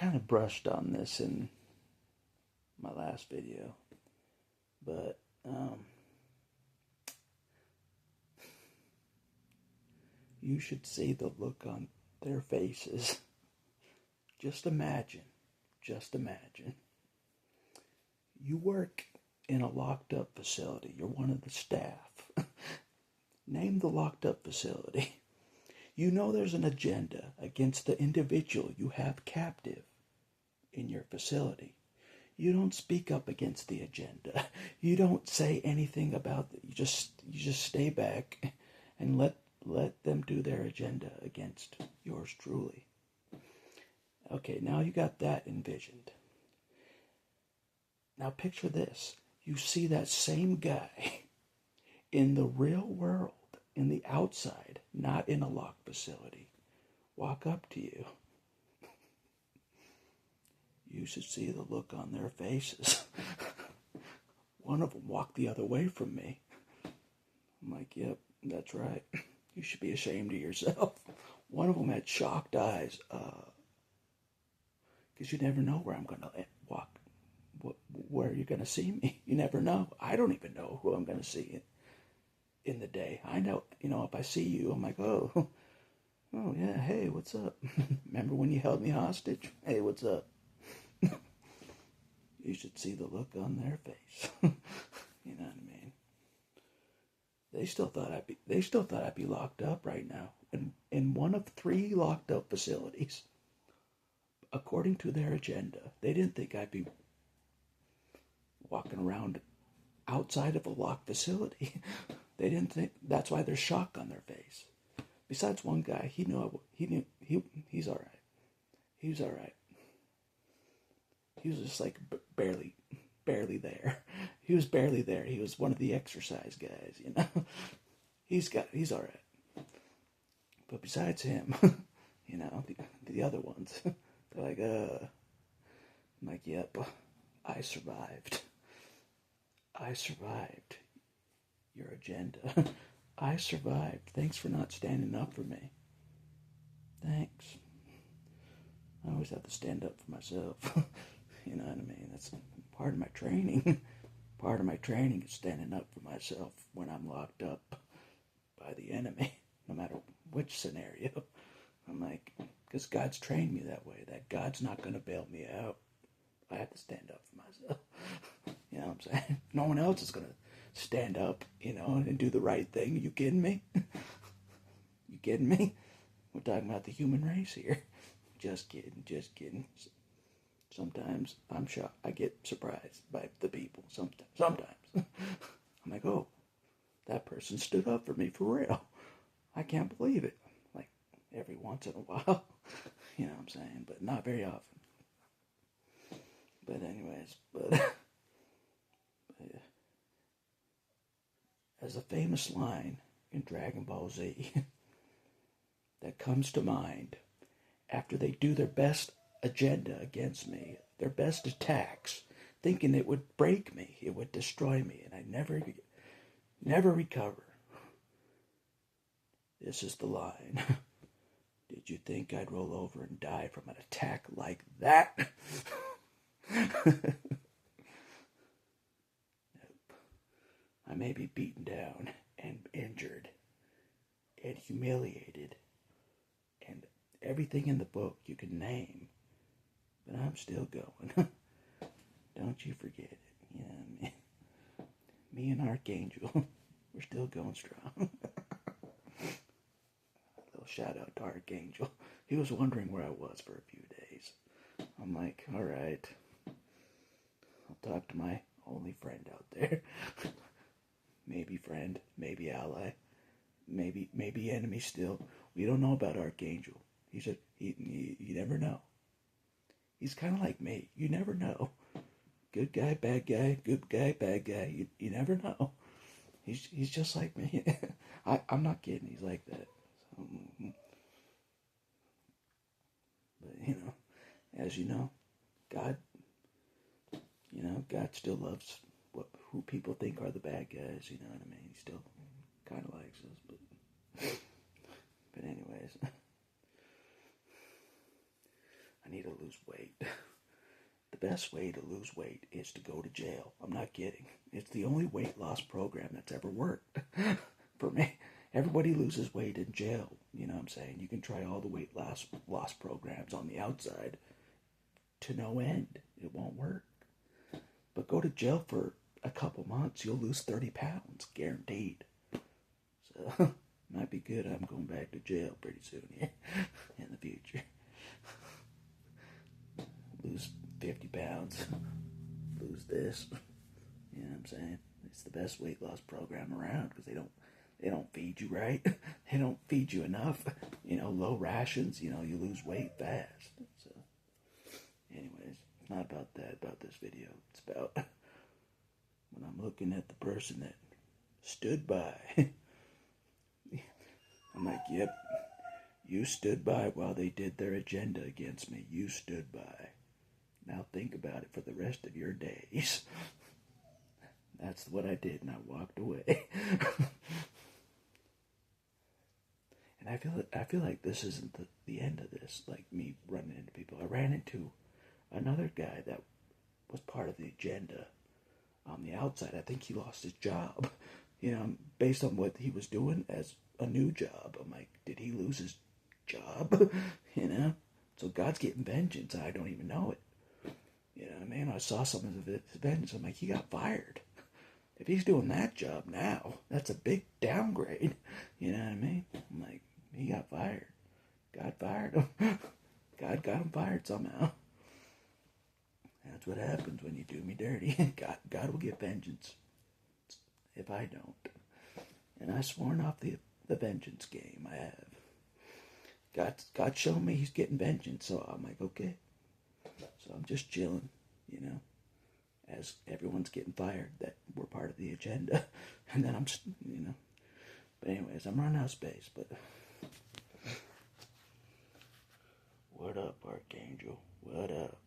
kind of brushed on this in my last video, but you should see the look on their faces. Just imagine, you work in a locked up facility. You're one of the staff. Name the locked up facility. You know there's an agenda against the individual you have captive in your facility. You don't speak up against the agenda. You don't say anything about it. You just stay back and let them do their agenda against yours truly. Okay, now you got that envisioned. Now picture this. You see that same guy in the real world, in the outside, not in a locked facility, walk up to you. You should see the look on their faces. One of them walked the other way from me. I'm like, yep, that's right. You should be ashamed of yourself. One of them had shocked eyes. Because you never know where I'm going to walk, where you're going to see me. You never know. I don't even know who I'm going to see in the day. I know, if I see you, I'm like, oh yeah, hey, what's up? Remember when you held me hostage? Hey, what's up? You should see the look on their face. You know what I mean? They still thought I'd be locked up right now in one of 3 locked up facilities. According to their agenda, they didn't think I'd be walking around outside of a locked facility. They didn't think. That's why there's shock on their face. Besides one guy, he's all right. He was all right. He was just like barely there. He was barely there. He was one of the exercise guys, He's all right. But besides him, the other ones, they're like, I'm like, yep, I survived. I survived your agenda. I survived. Thanks for not standing up for me. Thanks. I always have to stand up for myself. You know what I mean? That's part of my training. Part of my training is standing up for myself when I'm locked up by the enemy, no matter which scenario. I'm like, because God's trained me that way, that God's not going to bail me out. I have to stand up for myself. You know what I'm saying? No one else is going to stand up, and do the right thing. You kidding me? You kidding me? We're talking about the human race here. Just kidding. Sometimes I'm shocked. I get surprised by the people. Sometimes. I'm like, oh, that person stood up for me for real. I can't believe it. Like, every once in a while. You know what I'm saying? But not very often. But anyways, as a famous line in Dragon Ball Z that comes to mind after they do their best agenda against me, their best attacks, thinking it would break me, it would destroy me, and I'd never recover. This is the line. Did you think I'd roll over and die from an attack like that? Nope. I may be beaten down and injured and humiliated and everything in the book you can name, but I'm still going. Don't you forget it. You know what I mean? Me and Archangel, we're still going strong. A little shout out to Archangel. He was wondering where I was for a few days. I'm like, all right, I'll talk to my only friend out there. Maybe friend, maybe ally, maybe enemy still. We don't know about Archangel. You never know. He's kind of like me. You never know. Good guy, bad guy, good guy, bad guy. You never know. He's just like me. I'm not kidding. He's like that. So, but as you know, God, God still loves who people think are the bad guys. You know what I mean? He still kind of likes us, but anyways. I need to lose weight. The best way to lose weight is to go to jail. I'm not kidding. It's the only weight loss program that's ever worked for me. Everybody loses weight in jail. You know what I'm saying? You can try all the weight loss programs on the outside to no end. It won't work. But go to jail for a couple months, you'll lose 30 pounds, guaranteed. So, might be good. I'm going back to jail pretty soon here in the future. Lose 50 pounds. Lose this. You know what I'm saying? It's the best weight loss program around because they don't feed you right. They don't feed you enough. You know, low rations, you lose weight fast. So, anyways, it's not about that, about this video. It's about when I'm looking at the person that stood by. I'm like, yep, you stood by while they did their agenda against me. You stood by. Now think about it for the rest of your days. That's what I did, and I walked away. And I feel like this isn't the end of this, like me running into people. I ran into another guy that was part of the agenda on the outside. I think he lost his job, based on what he was doing as a new job. I'm like, did he lose his job? So God's getting vengeance. I don't even know it. You know what I mean? I saw some of his vengeance. I'm like, he got fired. If he's doing that job now, that's a big downgrade. You know what I mean? I'm like, he got fired. God fired him. God got him fired somehow. That's what happens when you do me dirty. God will get vengeance if I don't. And I've sworn off the vengeance game. I have. God showed me he's getting vengeance, so I'm like, okay. So I'm just chilling, as everyone's getting fired that were part of the agenda. And then I'm just, But anyways, I'm running out of space, but... What up, Archangel? What up?